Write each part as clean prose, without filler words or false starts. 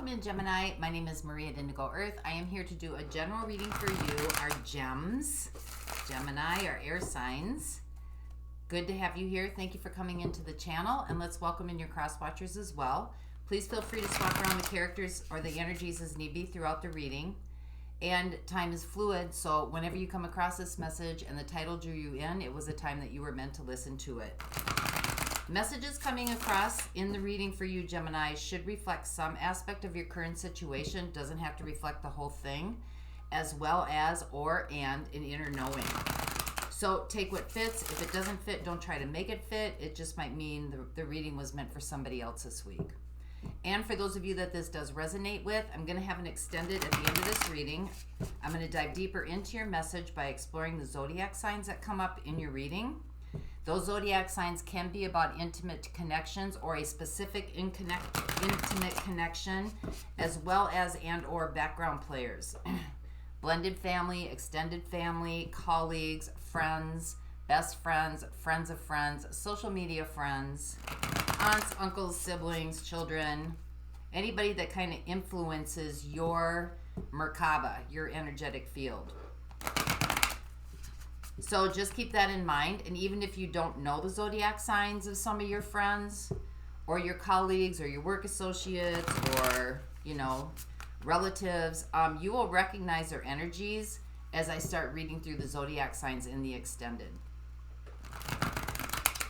Welcome in Gemini. My name is Marie at Indigo Earth. I am here to do a general reading for you, our gems. Gemini, our air signs. Good to have you here. Thank you for coming into the channel, and let's welcome in your cross watchers as well. Please feel free to swap around the characters or the energies as need be throughout the reading. And time is fluid, so whenever you come across this message and the title drew you in, it was a time that you were meant to listen to it. Messages coming across in the reading for you, Gemini, should reflect some aspect of your current situation. Doesn't have to reflect the whole thing, as well as and an inner knowing. So take what fits. If it doesn't fit, don't try to make it fit. It just might mean the reading was meant for somebody else this week. And for those of you that this does resonate with, I'm going to have an extended at the end of this reading. I'm going to dive deeper into your message by exploring the zodiac signs that come up in your reading. Those zodiac signs can be about intimate connections or a specific intimate connection, as well as and or background players. Blended family, extended family, colleagues, friends, best friends, friends of friends, social media friends, aunts, uncles, siblings, children, anybody that kind of influences your Merkaba, your energetic field. So just keep that in mind. And even if you don't know the zodiac signs of some of your friends or your colleagues or your work associates or, relatives, you will recognize their energies as I start reading through the zodiac signs in the extended.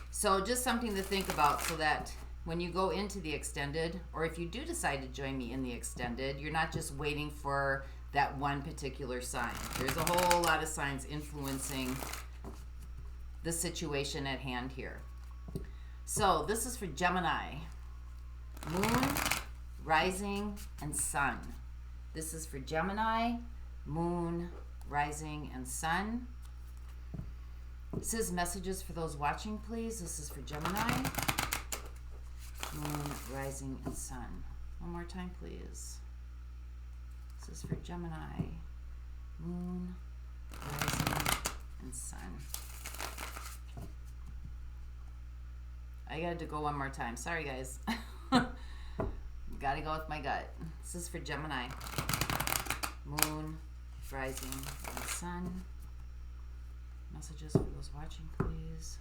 So just something to think about so that when you go into the extended, or if you do decide to join me in the extended, you're not just waiting for that one particular sign. There's a whole lot of signs influencing the situation at hand here. So this is for Gemini. Moon, rising, and sun. This is for Gemini, moon, rising, and sun. This is messages for those watching, please. This is for Gemini, moon, rising, and sun. One more time, please. This is for Gemini, moon, rising, and sun. I got to go one more time. Sorry, guys. Got to go with my gut. This is for Gemini, moon, rising, and sun. Messages for those watching, please.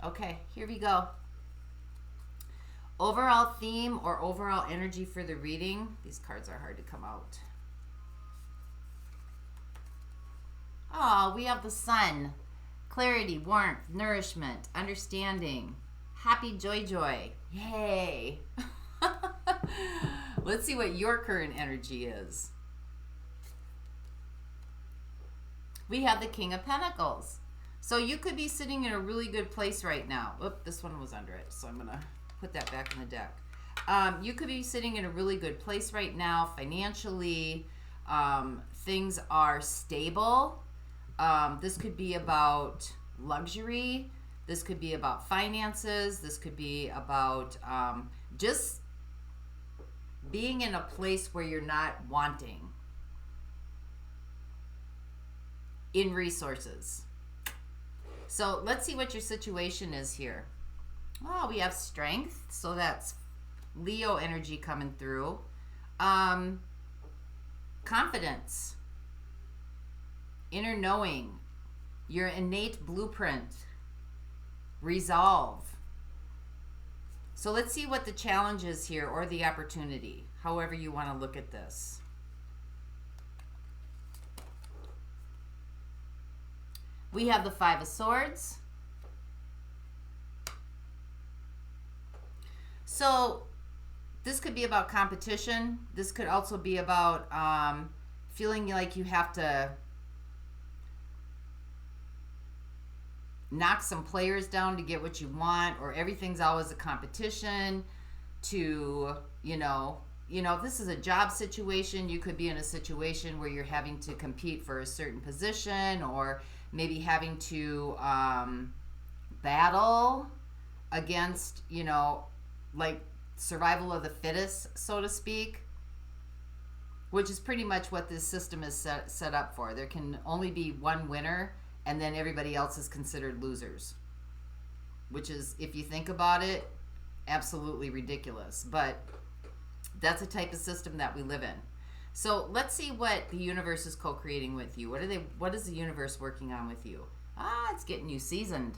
Okay, here we go. Overall theme or overall energy for the reading. These cards are hard to come out. Oh, we have the sun. Clarity, warmth, nourishment, understanding. Happy, joy, joy. Yay. Let's see what your current energy is. We have the King of Pentacles. So you could be sitting in a really good place right now. Oop, this one was under it, so I'm going to put that back in the deck. You could be sitting in a really good place right now financially. Things are stable. This could be about luxury. This could be about finances. This could be about just being in a place where you're not wanting in resources. So let's see what your situation is here. Oh, we have strength, so that's Leo energy coming through. Confidence, inner knowing, your innate blueprint, resolve. So let's see what the challenge is here, or the opportunity, however you want to look at this. We have the Five of Swords. So this could be about competition. This could also be about feeling like you have to knock some players down to get what you want, or everything's always a competition to, if this is a job situation, you could be in a situation where you're having to compete for a certain position, or maybe having to battle against, like survival of the fittest, so to speak, which is pretty much what this system is set up for. There can only be one winner, and then everybody else is considered losers, which is, if you think about it, absolutely ridiculous. But that's a type of system that we live in. So let's see what the universe is co-creating with you. What is the universe working on with you? It's getting you seasoned.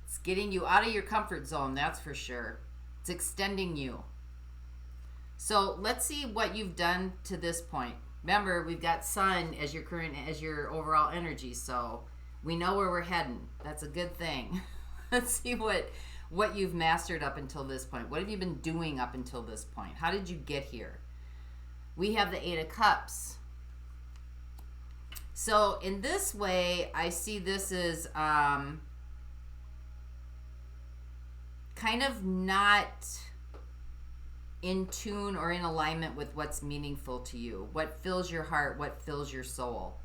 It's getting you out of your comfort zone, that's for sure. It's extending you. So let's see what you've done to this point. Remember, we've got Sun as your overall energy, so we know where we're heading. That's a good thing. Let's see what you've mastered up until this point. What have you been doing up until this point? How did you get here? We have the Eight of Cups. So in this way, I see this as kind of not in tune or in alignment with what's meaningful to you, what fills your heart, what fills your soul.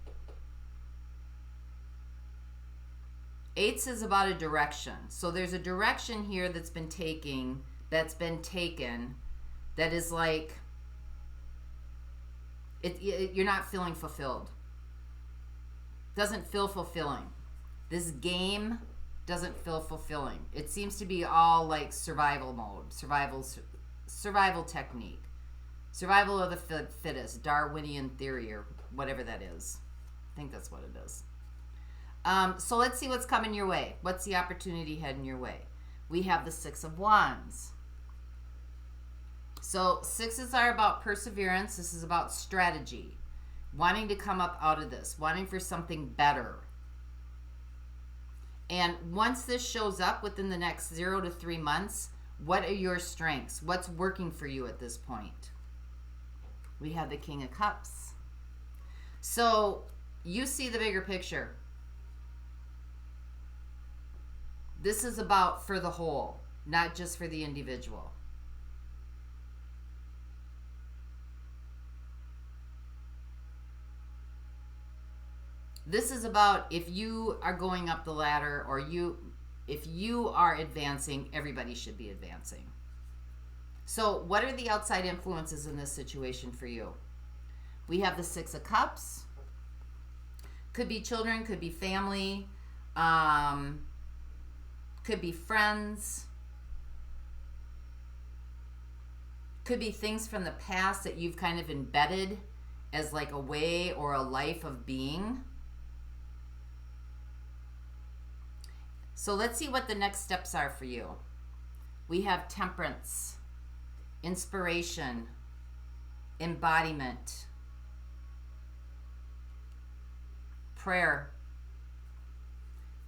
Eights is about a direction. So there's a direction here that's been taken, that is like, you're not feeling fulfilled. Doesn't feel fulfilling. This game doesn't feel fulfilling. It seems to be all like survival mode, survival technique, survival of the fittest, Darwinian theory, or whatever that is. I think that's what it is. So let's see what's coming your way. What's the opportunity heading your way? We have the Six of Wands. So sixes are about perseverance. This is about strategy, wanting to come up out of this, wanting for something better. And once this shows up within the next 0 to 3 months, what are your strengths? What's working for you at this point? We have the King of Cups. So you see the bigger picture. This is about for the whole, not just for the individual. This is about if you are going up the ladder, or if you are advancing, everybody should be advancing. So what are the outside influences in this situation for you? We have the Six of Cups. Could be children, could be family, could be friends, could be things from the past that you've kind of embedded as like a way or a life of being. So let's see what the next steps are for you. We have Temperance, inspiration, embodiment, prayer.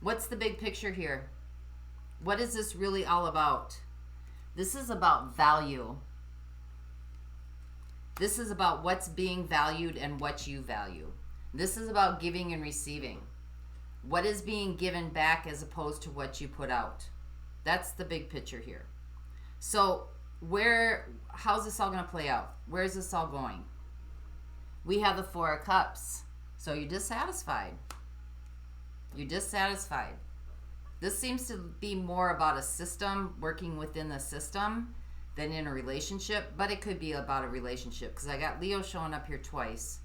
What's the big picture here? What is this really all about? This is about value. This is about what's being valued and what you value. This is about giving and receiving. What is being given back as opposed to what you put out? That's the big picture here. So how's this all going to play out? Where is this all going? We have the Four of Cups. So you're dissatisfied. You're dissatisfied. This seems to be more about a system, working within the system, than in a relationship. But it could be about a relationship, because I got Leo showing up here twice.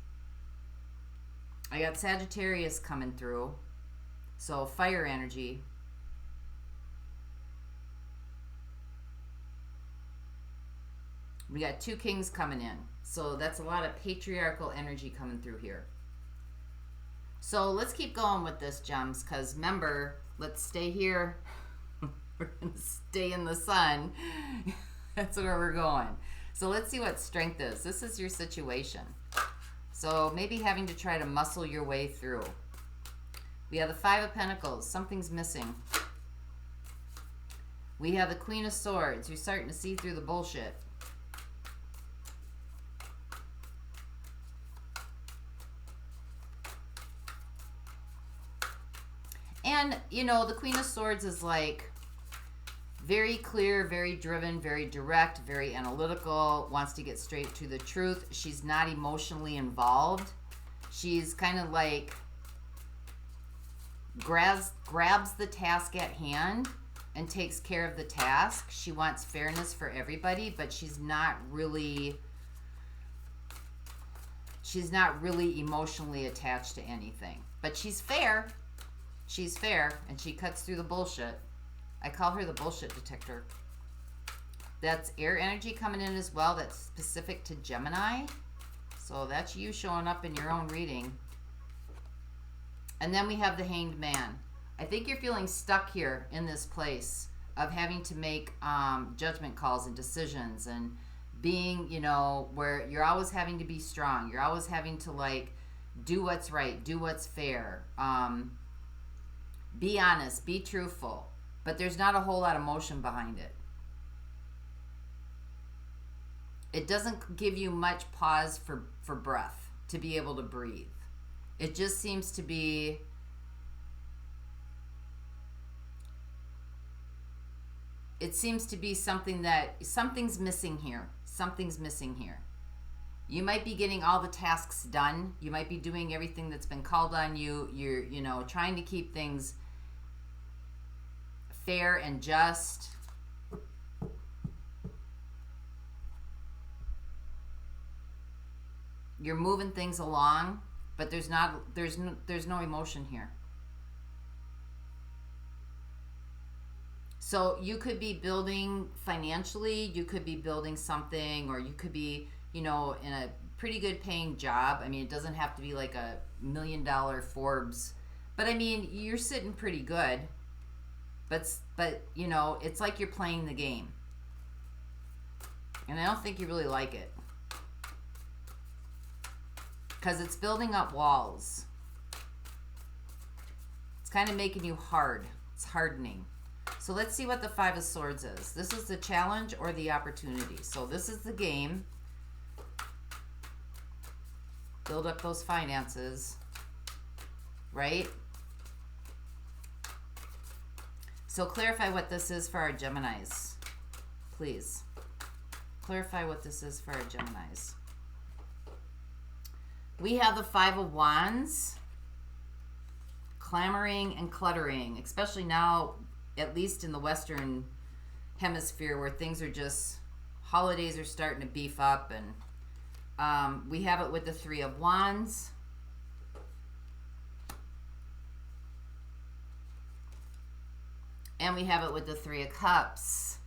I got Sagittarius coming through. So fire energy. We got two kings coming in. So that's a lot of patriarchal energy coming through here. So let's keep going with this, gems, because remember, let's stay here. We're going to stay in the sun. That's where we're going. So let's see what strength is. This is your situation. So maybe having to try to muscle your way through. We have the Five of Pentacles. Something's missing. We have the Queen of Swords. You're starting to see through the bullshit. And, you know, the Queen of Swords is like very clear, very driven, very direct, very analytical, wants to get straight to the truth. She's not emotionally involved. She's kind of like grabs the task at hand and takes care of the task. She wants fairness for everybody, but she's not really emotionally attached to anything. But she's fair. She's fair, and she cuts through the bullshit. I call her the bullshit detector. That's air energy coming in as well. That's specific to Gemini. So that's you showing up in your own reading. And then we have the Hanged Man. I think you're feeling stuck here in this place of having to make judgment calls and decisions, and being, you know, where you're always having to be strong. You're always having to, like, do what's right, do what's fair, be honest, be truthful. But there's not a whole lot of emotion behind it. It doesn't give you much pause for breath, to be able to breathe. It just seems to be something that something's missing here. Something's missing here. You might be getting all the tasks done. You might be doing everything that's been called on you. You're, you know, trying to keep things fair and just. You're moving things along, but there's no emotion here. So you could be building financially, you could be building something, or you could be, you know, in a pretty good paying job. I mean, it doesn't have to be like a $1 million Forbes, but I mean, you're sitting pretty good. But you know, it's like you're playing the game. And I don't think you really like it. Because it's building up walls. It's kind of making you hard. It's hardening. So let's see what the Five of Swords is. This is the challenge or the opportunity. So this is the game. Build up those finances. Right? So clarify what this is for our Geminis. Please. Clarify what this is for our Geminis. We have the Five of Wands. Clamoring and cluttering. Especially now, at least in the Western Hemisphere, where things are just, holidays are starting to beef up. And we have it with the Three of Wands. And we have it with the Three of Cups.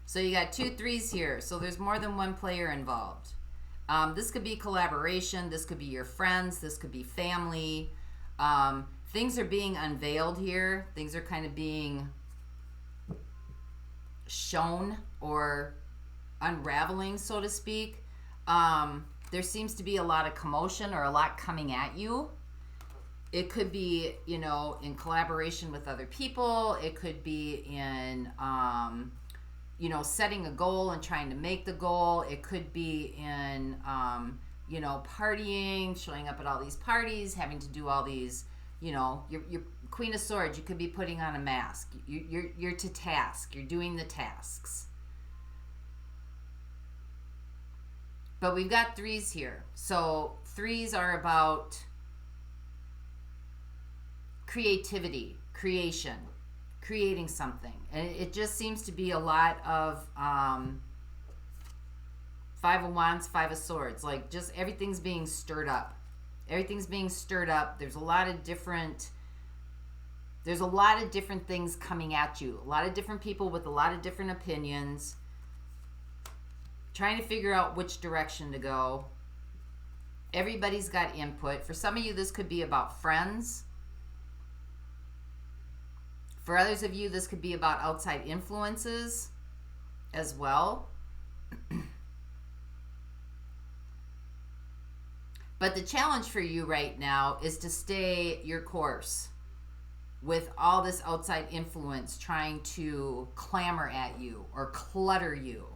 So you got 2 threes here. So there's more than one player involved. This could be collaboration. This could be your friends. This could be family. Things are being unveiled here. Things are kind of being shown or unraveling, so to speak. There seems to be a lot of commotion or a lot coming at you. It could be, you know, in collaboration with other people. It could be in, you know, setting a goal and trying to make the goal. It could be in, you know, partying, showing up at all these parties, having to do all these, you know, you're Queen of Swords. You could be putting on a mask. You're to task. You're doing the tasks. But we've got threes here. So threes are about creativity, creation, creating something. And it just seems to be a lot of Five of Wands, Five of Swords. Like, just everything's being stirred up. Everything's being stirred up. There's a lot of different things coming at you. A lot of different people with a lot of different opinions. Trying to figure out which direction to go. Everybody's got input. For some of you, this could be about friends. For others of you, this could be about outside influences as well. But the challenge for you right now is to stay your course with all this outside influence trying to clamor at you or clutter you.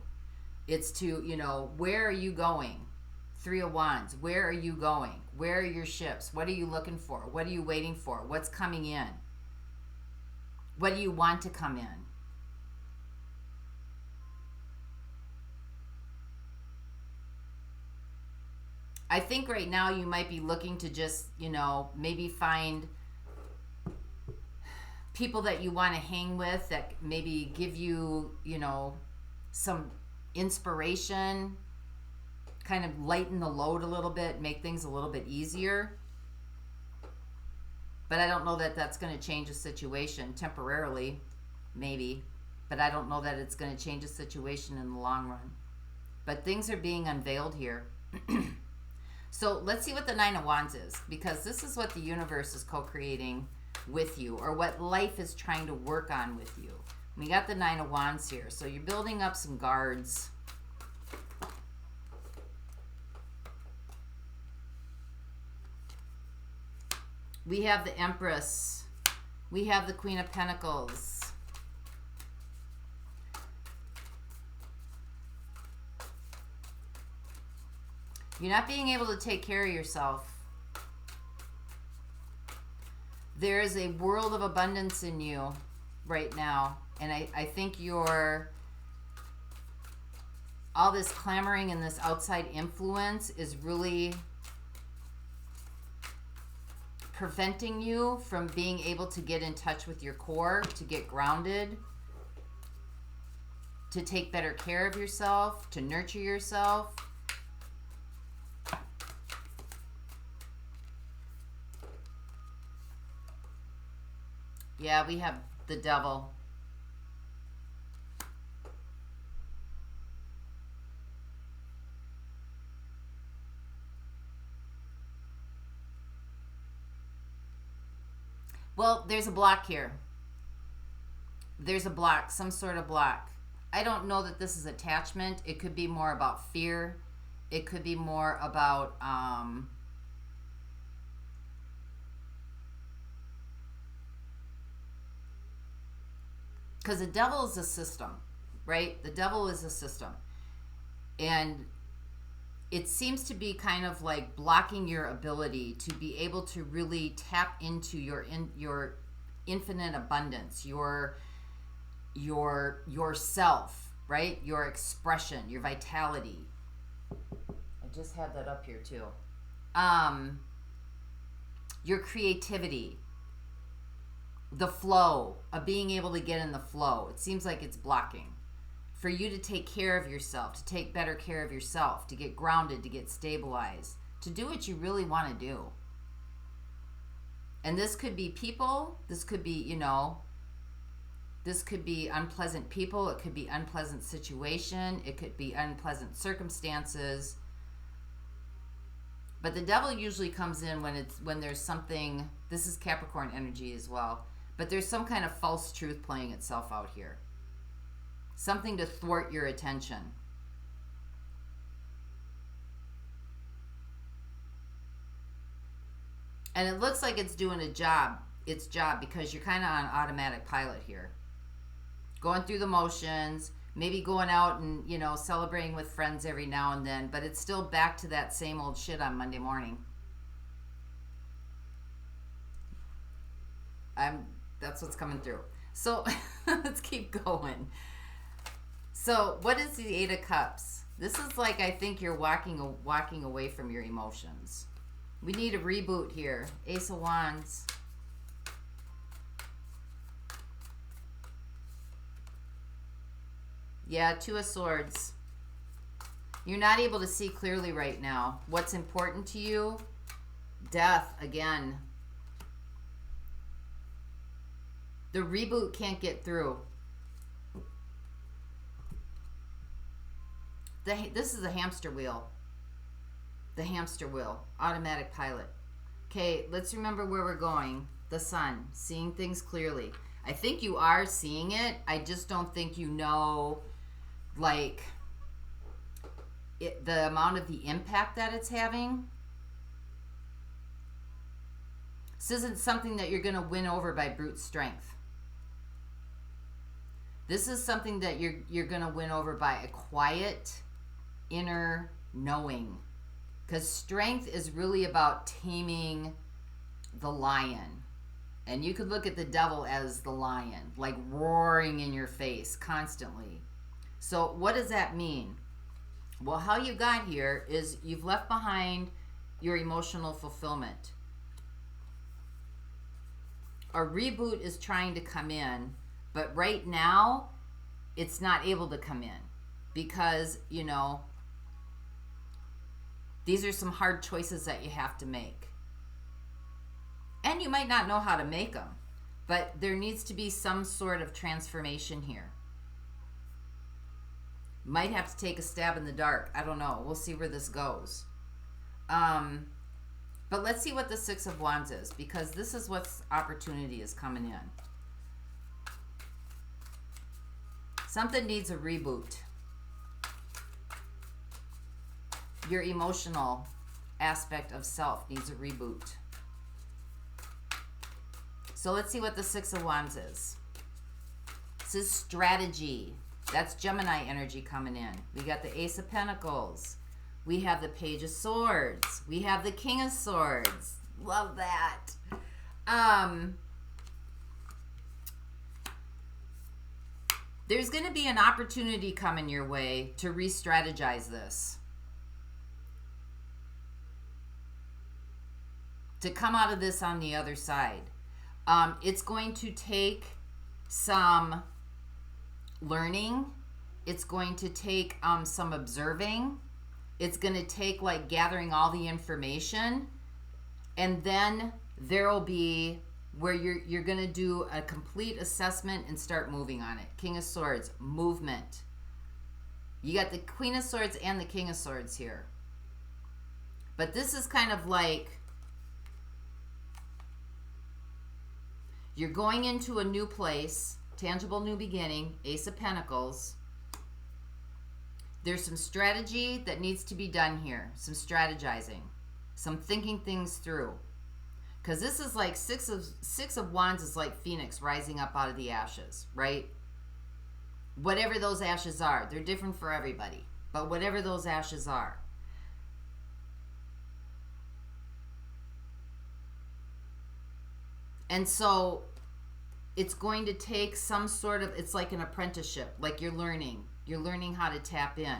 It's to, you know, where are you going? Three of Wands. Where are you going? Where are your ships? What are you looking for? What are you waiting for? What's coming in? What do you want to come in? I think right now you might be looking to just, you know, maybe find people that you want to hang with that maybe give you, you know, some inspiration, kind of lighten the load a little bit, make things a little bit easier. But I don't know that that's going to change the situation temporarily, maybe. But I don't know that it's going to change the situation in the long run. But things are being unveiled here. So let's see what the Nine of Wands is, because this is what the universe is co-creating with you, or what life is trying to work on with you. We got the Nine of Wands here. So you're building up some guards. We have the Empress. We have the Queen of Pentacles. You're not being able to take care of yourself. There is a world of abundance in you right now. And I think all this clamoring and this outside influence is really preventing you from being able to get in touch with your core, to get grounded, to take better care of yourself, to nurture yourself. Yeah, we have the Devil. Well, there's a block here. There's a block, some sort of block. I don't know that this is attachment. It could be more about fear. It could be more about because the devil is a system, right? The devil is a system. And it seems to be kind of like blocking your ability to be able to really tap into your infinite abundance, yourself, right? Your expression, your vitality. I just had that up here too. Your creativity. The flow of being able to get in the flow. It seems like it's blocking. For you to take care of yourself, to take better care of yourself, to get grounded, to get stabilized, to do what you really want to do. And this could be people, this could be, this could be unpleasant people, it could be unpleasant situation, it could be unpleasant circumstances. But the devil usually comes in when there's something, this is Capricorn energy as well, but there's some kind of false truth playing itself out here. Something to thwart your attention. And it looks like it's doing its job because you're kind of on automatic pilot here. Going through the motions, maybe going out and, celebrating with friends every now and then, but it's still back to that same old shit on Monday morning. That's what's coming through. So let's keep going. So what is the Eight of Cups? This is like, I think you're walking away from your emotions. We need a reboot here. Ace of Wands. Yeah, Two of Swords. You're not able to see clearly right now. What's important to you? Death again. The reboot can't get through. This is a hamster wheel. The hamster wheel. Automatic pilot. Okay, let's remember where we're going. The sun. Seeing things clearly. I think you are seeing it. I just don't think you know, the amount of the impact that it's having. This isn't something that you're going to win over by brute strength. This is something that you're going to win over by a quiet inner knowing. Because strength is really about taming the lion. And you could look at the devil as the lion, like roaring in your face constantly. So what does that mean? Well, how you got here is you've left behind your emotional fulfillment. A reboot is trying to come in, but right now it's not able to come in because, these are some hard choices that you have to make. And you might not know how to make them, but there needs to be some sort of transformation here. Might have to take a stab in the dark. I don't know. We'll see where this goes. But let's see what the Six of Wands is, because this is what opportunity is coming in. Something needs a reboot. Your emotional aspect of self needs a reboot. So let's see what the Six of Wands is. This is strategy. That's Gemini energy coming in. We got the Ace of Pentacles. We have the Page of Swords. We have the King of Swords. Love that. There's going to be an opportunity coming your way to re-strategize this. To come out of this on the other side. It's going to take some learning. It's going to take some observing. It's going to take like gathering all the information, and then there will be where you're going to do a complete assessment and start moving on it. King of Swords, movement. You got the Queen of Swords and the King of Swords here. But this is kind of like you're going into a new place, tangible new beginning, Ace of Pentacles. There's some strategy that needs to be done here. Some strategizing. Some thinking things through. Because this is like Six of Wands is like Phoenix rising up out of the ashes, right? Whatever those ashes are. They're different for everybody. But whatever those ashes are. And so it's going to take some sort of, it's like an apprenticeship. Like you're learning. You're learning how to tap in.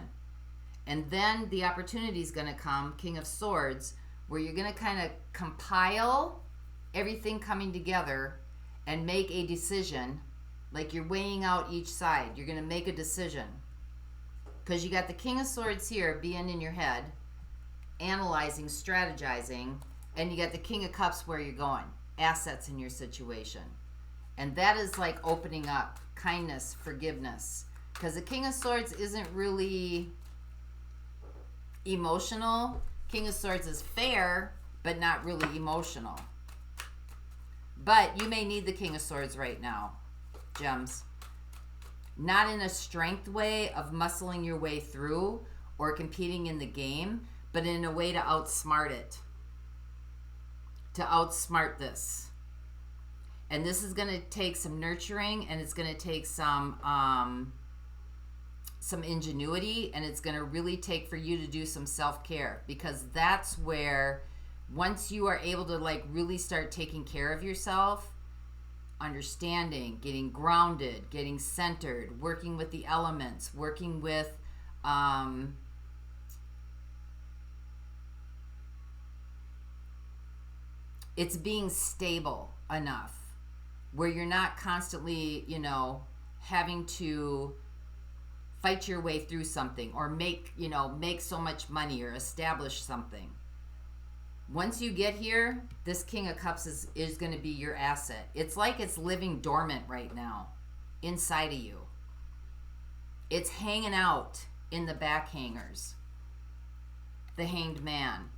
And then the opportunity is going to come, King of Swords, where you're going to kind of compile everything coming together and make a decision. Like you're weighing out each side. You're going to make a decision. Because you got the King of Swords here being in your head, analyzing, strategizing, and you got the King of Cups where you're going, assets in your situation. And that is like opening up, kindness, forgiveness. Because the King of Swords isn't really emotional. King of Swords is fair, but not really emotional. But you may need the King of Swords right now, gems. Not in a strength way of muscling your way through or competing in the game, but in a way to outsmart it. To outsmart this. And this is going to take some nurturing, and it's going to take some ingenuity, and it's going to really take for you to do some self-care, because that's where once you are able to like really start taking care of yourself, understanding, getting grounded, getting centered, working with the elements, working with it's being stable enough where you're not constantly, you know, having to fight your way through something or make so much money or establish something. Once you get here, this King of Cups is going to be your asset. It's like it's living dormant right now inside of you. It's hanging out in the back hangers. The Hanged Man.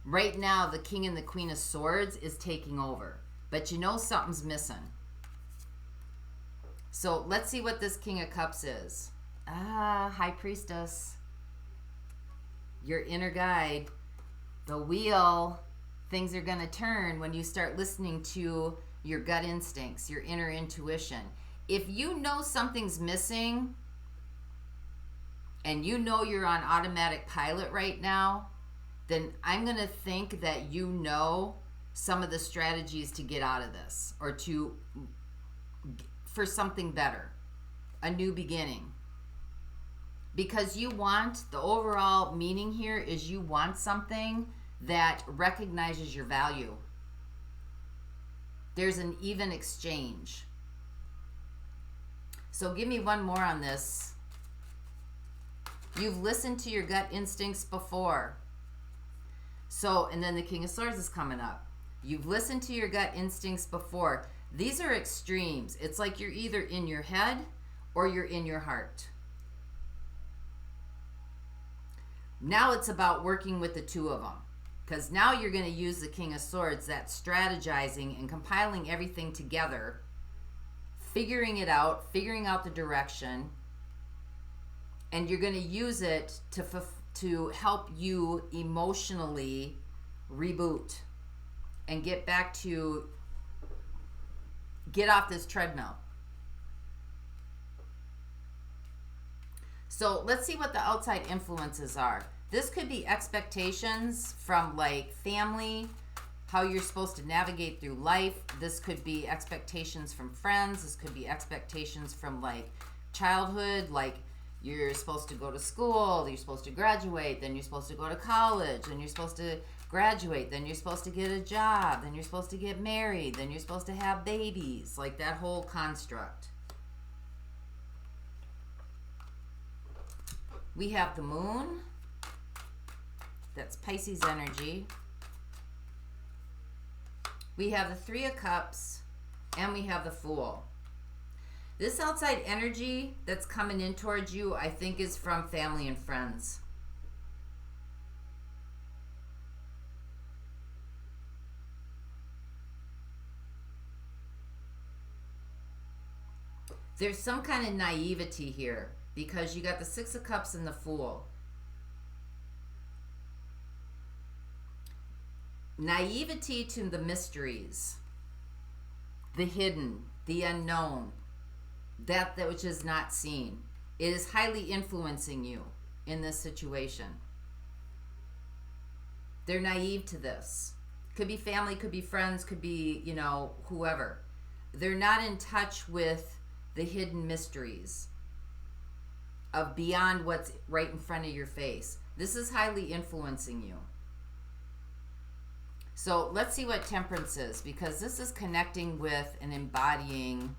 Right now, the King and the Queen of Swords is taking over. But you know something's missing. So let's see what this King of Cups is. High Priestess. Your inner guide. The wheel. Things are going to turn when you start listening to your gut instincts, your inner intuition. If you know something's missing and you know you're on automatic pilot right now, then I'm going to think that you know some of the strategies to get out of this, or for something better, a new beginning. Because you want, the overall meaning here is you want something that recognizes your value. There's an even exchange. So give me one more on this. You've listened to your gut instincts before. So, and then the King of Swords is coming up. You've listened to your gut instincts before. These are extremes. It's like you're either in your head or you're in your heart. Now it's about working with the two of them. Because now you're going to use the King of Swords, that strategizing and compiling everything together, figuring it out, figuring out the direction, and you're going to use it to help you emotionally reboot and get off this treadmill. So let's see what the outside influences are. This could be expectations from like family, how you're supposed to navigate through life. This could be expectations from friends. This could be expectations from like childhood, like you're supposed to go to school, you're supposed to graduate, then you're supposed to go to college, then you're supposed to graduate, then you're supposed to get a job, then you're supposed to get married, then you're supposed to have babies, like that whole construct. We have the moon. That's Pisces energy. We have the Three of Cups, and we have the Fool. This outside energy that's coming in towards you, I think, is from family and friends. There's some kind of naivety here because you got the Six of Cups and the Fool. Naivety to the mysteries, the hidden, the unknown, that which is not seen. It is highly influencing you in this situation. They're naive to this. Could be family, could be friends, could be, you know, whoever. They're not in touch with the hidden mysteries of beyond what's right in front of your face. This is highly influencing you. So let's see what Temperance is, because this is connecting with and embodying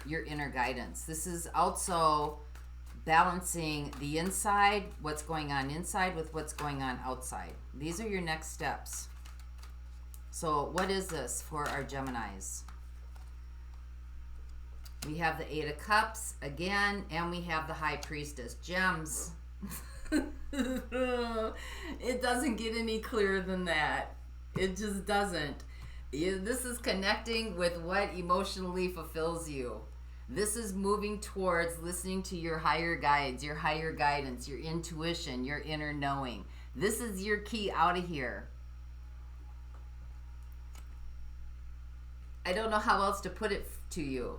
your inner guidance. This is also balancing the inside, what's going on inside, with what's going on outside. These are your next steps. So what is this for our Geminis? We have the Eight of Cups again, and we have the High Priestess. Gems. It doesn't get any clearer than that. It just doesn't. This is connecting with what emotionally fulfills you. This is moving towards listening to your higher guides, your higher guidance, your intuition, your inner knowing. This is your key out of here. I don't know how else to put it to you.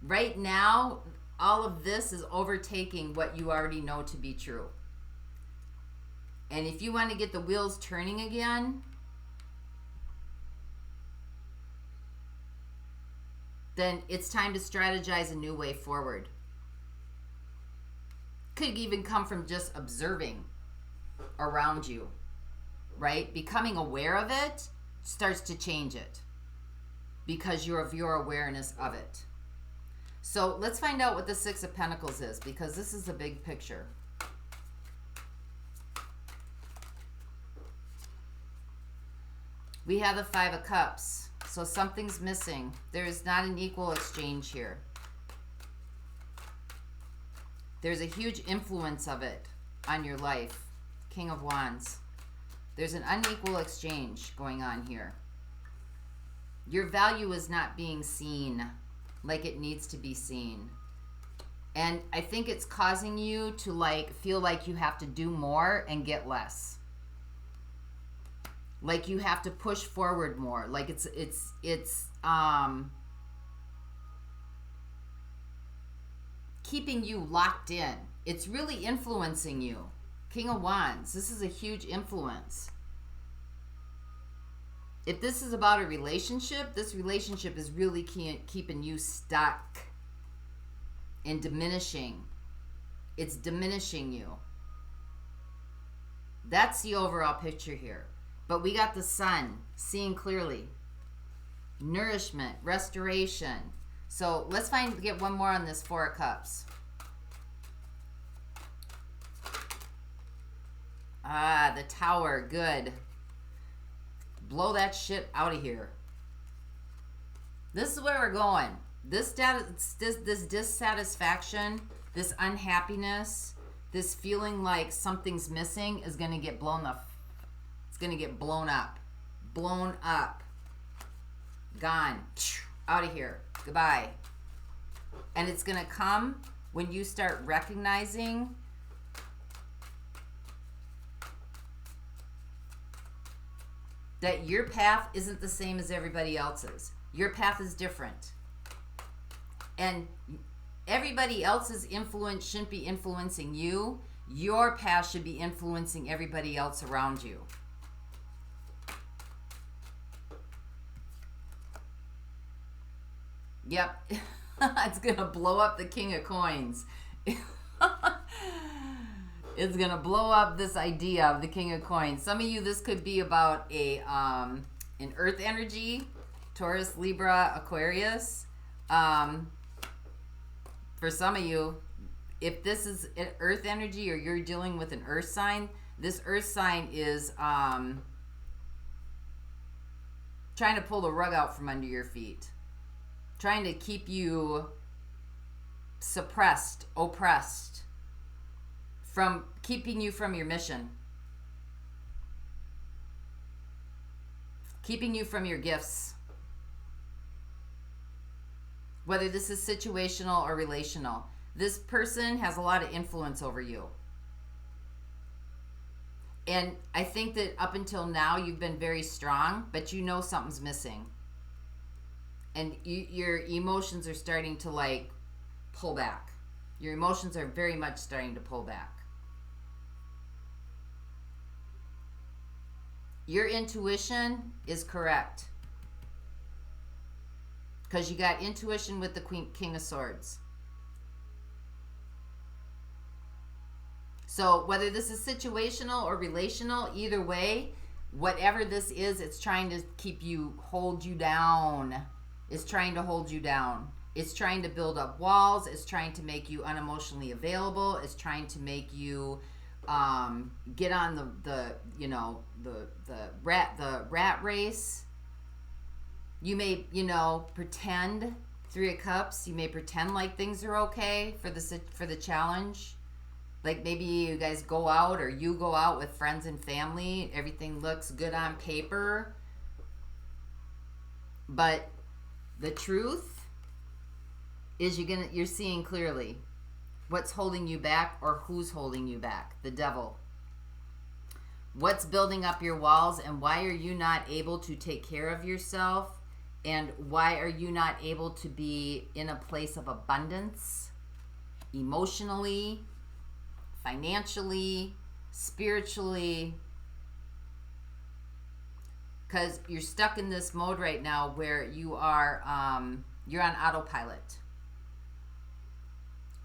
Right now, all of this is overtaking what you already know to be true. And if you want to get the wheels turning again, then it's time to strategize a new way forward. Could even come from just observing around you, right? Becoming aware of it starts to change it because you're of your awareness of it. So let's find out what the Six of Pentacles is, because this is a big picture. We have the Five of Cups. So something's missing. There is not an equal exchange here. There's a huge influence of it on your life. King of Wands. There's an unequal exchange going on here. Your value is not being seen like it needs to be seen. And I think it's causing you to like feel like you have to do more and get less. Like you have to push forward more. Like it's keeping you locked in. It's really influencing you. King of Wands. This is a huge influence. If this is about a relationship, this relationship is really keeping you stuck and diminishing. It's diminishing you. That's the overall picture here. But we got the Sun, seeing clearly. Nourishment, restoration. So let's get one more on this Four of Cups. Ah, the Tower. Good. Blow that shit out of here. This is where we're going. This dissatisfaction, this unhappiness, this feeling like something's missing is going to get blown up. It's going to get blown up. Blown up. Gone. Out of here. Goodbye. And it's going to come when you start recognizing that your path isn't the same as everybody else's. Your path is different. And everybody else's influence shouldn't be influencing you. Your path should be influencing everybody else around you. Yep. It's going to blow up the King of Coins. It's going to blow up this idea of the King of Coins. Some of you, this could be about an earth energy, Taurus, Libra, Aquarius. For some of you, if this is an earth energy or you're dealing with an earth sign, this earth sign is trying to pull the rug out from under your feet. Trying to keep you suppressed, oppressed, from keeping you from your mission. Keeping you from your gifts. Whether this is situational or relational. This person has a lot of influence over you. And I think that up until now you've been very strong, but you know something's missing. And your emotions are starting to like pull back. Your emotions are very much starting to pull back. Your intuition is correct. Because you got intuition with the King of Swords. So whether this is situational or relational, either way, whatever this is, it's trying to hold you down. It's trying to hold you down. It's trying to build up walls. It's trying to make you unemotionally available. It's trying to make you get on the rat race. You may, pretend, Three of Cups, you may pretend like things are okay for the challenge. Like maybe you guys go out or you go out with friends and family. Everything looks good on paper. But the truth is you're seeing clearly what's holding you back or who's holding you back. The devil. What's building up your walls and why are you not able to take care of yourself? And why are you not able to be in a place of abundance, emotionally, financially, spiritually? Because you're stuck in this mode right now where you are, you're on autopilot.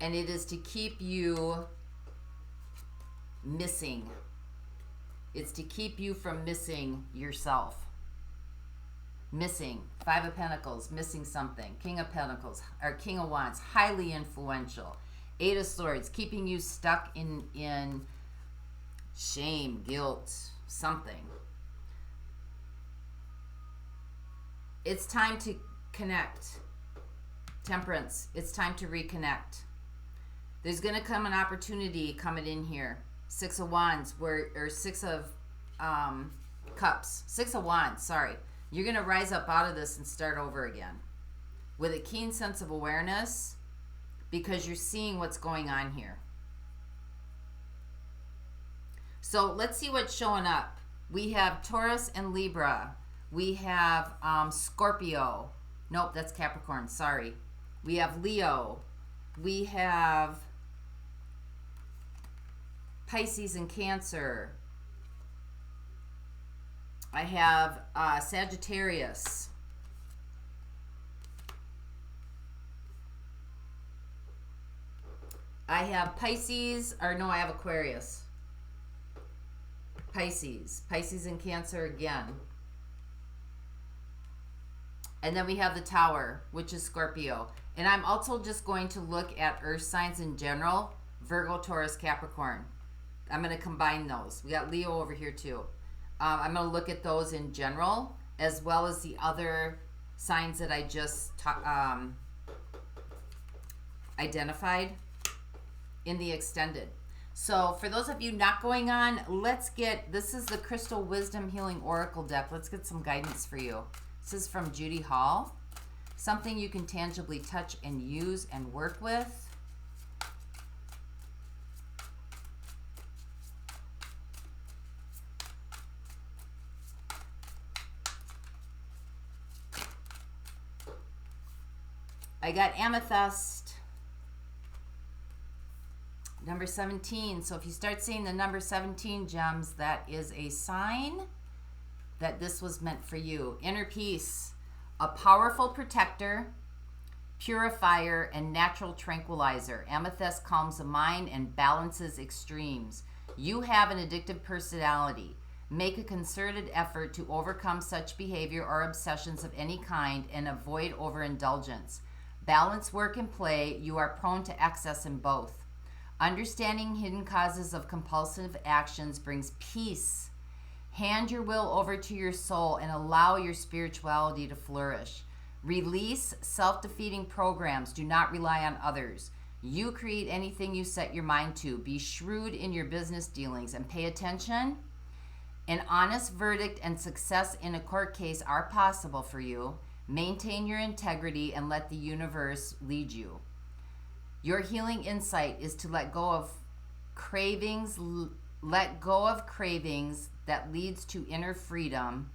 And it is to keep you missing. It's to keep you from missing yourself. Missing. Five of Pentacles, missing something. King of Pentacles, or King of Wands, highly influential. Eight of Swords, keeping you stuck in shame, guilt, something. It's time to connect. Temperance, it's time to reconnect. There's going to come an opportunity coming in here. Six of Wands, or Six of Cups. Six of Wands, sorry. You're going to rise up out of this and start over again. With a keen sense of awareness, because you're seeing what's going on here. So let's see what's showing up. We have Taurus and Libra. We have Scorpio. Nope, that's Capricorn. Sorry. We have Leo. We have Pisces and Cancer. I have Sagittarius. I have Pisces, or no, I have Aquarius. Pisces and Cancer again. And then we have the Tower, which is Scorpio. And I'm also just going to look at earth signs in general. Virgo, Taurus, Capricorn. I'm going to combine those. We got Leo over here too. I'm going to look at those in general, as well as the other signs that I just identified in the extended. So for those of you not going on, this is the Crystal Wisdom Healing Oracle deck. Let's get some guidance for you. This is from Judy Hall. Something you can tangibly touch and use and work with. I got Amethyst, number 17. So if you start seeing the number 17 gems, that is a sign that this was meant for you. Inner peace, a powerful protector, purifier, and natural tranquilizer. Amethyst calms the mind and balances extremes. You have an addictive personality. Make a concerted effort to overcome such behavior or obsessions of any kind and avoid overindulgence. Balance work and play. You are prone to excess in both. Understanding hidden causes of compulsive actions brings peace. Hand your will over to your soul and allow your spirituality to flourish. Release self-defeating programs. Do not rely on others. You create anything you set your mind to. Be shrewd in your business dealings and pay attention. An honest verdict and success in a court case are possible for you. Maintain your integrity and let the universe lead you. Your healing insight is to let go of cravings. Let go of cravings that leads to inner freedom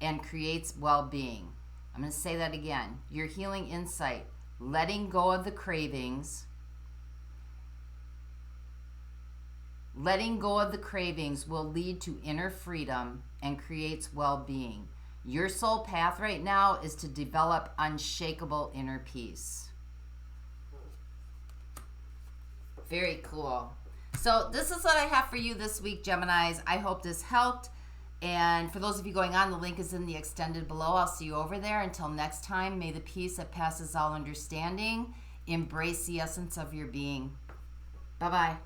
and creates well-being. I'm going to say that again. Your healing insight, letting go of the cravings. Letting go of the cravings will lead to inner freedom and creates well-being. Your soul path right now is to develop unshakable inner peace. Very cool. So this is what I have for you this week, Geminis. I hope this helped. And for those of you going on, the link is in the extended below. I'll see you over there. Until next time, may the peace that passes all understanding embrace the essence of your being. Bye-bye.